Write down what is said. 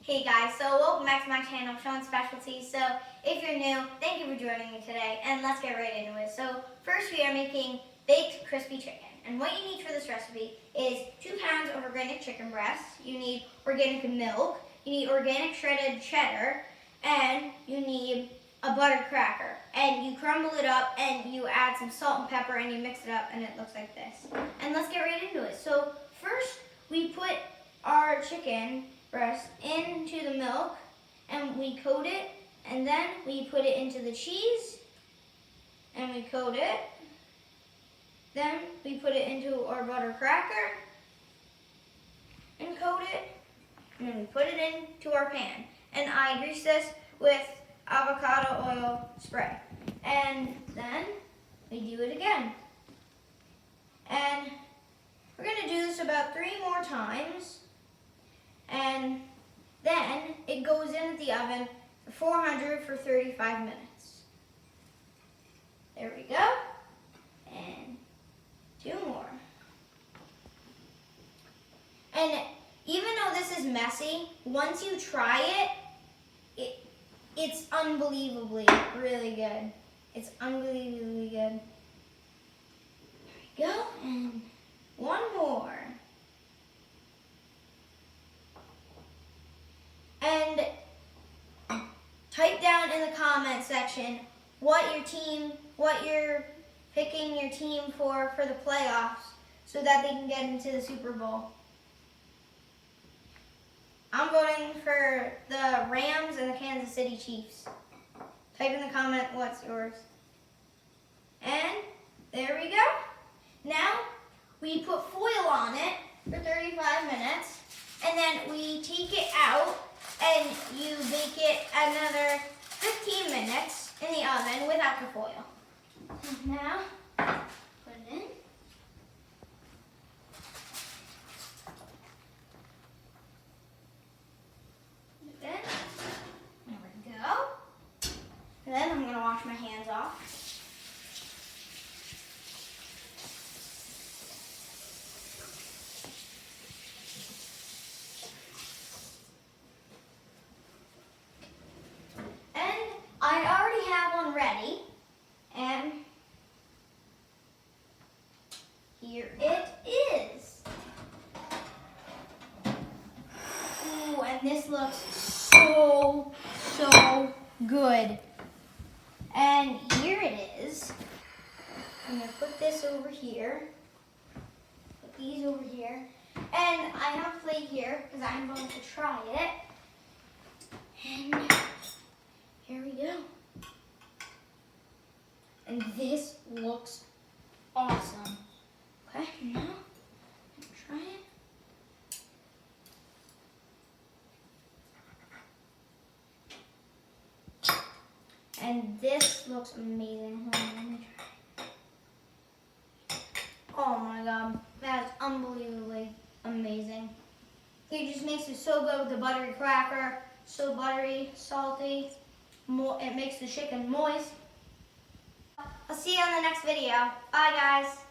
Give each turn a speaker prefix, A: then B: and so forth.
A: Hey guys, so welcome back to my channel, Sean's Specialties. So if you're new, thank you for joining me today, and let's get right into it. So first we are making baked crispy chicken, and what you need for this recipe is 2 pounds of organic chicken breast, you need organic milk, you need organic shredded cheddar, and you need a buttered cracker. And you crumble it up and you add some salt and pepper and you mix it up and it looks like this. And let's get right into it. So first we put our chicken breast into the milk and we coat it, and then we put it into the cheese and we coat it. Then we put it into our butter cracker and coat it, and then we put it into our pan. And I grease this with avocado oil spray. And then we do it again. And we're going to do this about 3 more times. And then it goes in the oven for 400 for 35 minutes. There we go. And 2 more. And even though this is messy, once you try it, it's unbelievably really good. It's unbelievably good. There we go. And 1 more. And type down in the comment section what you're picking your team for the playoffs so that they can get into the Super Bowl. I'm voting for the Rams and the Kansas City Chiefs. Type in the comment what's yours. And there we go. Now we put foil on it for 35 minutes and then we take it out and you bake it another 15 minutes in the oven without the foil. Now, put it in. There we go. And then I'm going to wash my hands off. I already have one ready, and here it is. Ooh, and this looks so good. And here it is. I'm going to put this over here, put these over here, and I have a plate here because I'm going to try it. And here we go. And this looks awesome. Okay, now try it. And this looks amazing. Hold on, let me try. Oh my god, that's unbelievably amazing. It just makes it so good with the buttery cracker. So buttery, salty. It makes the chicken moist. I'll see you on the next video. Bye guys.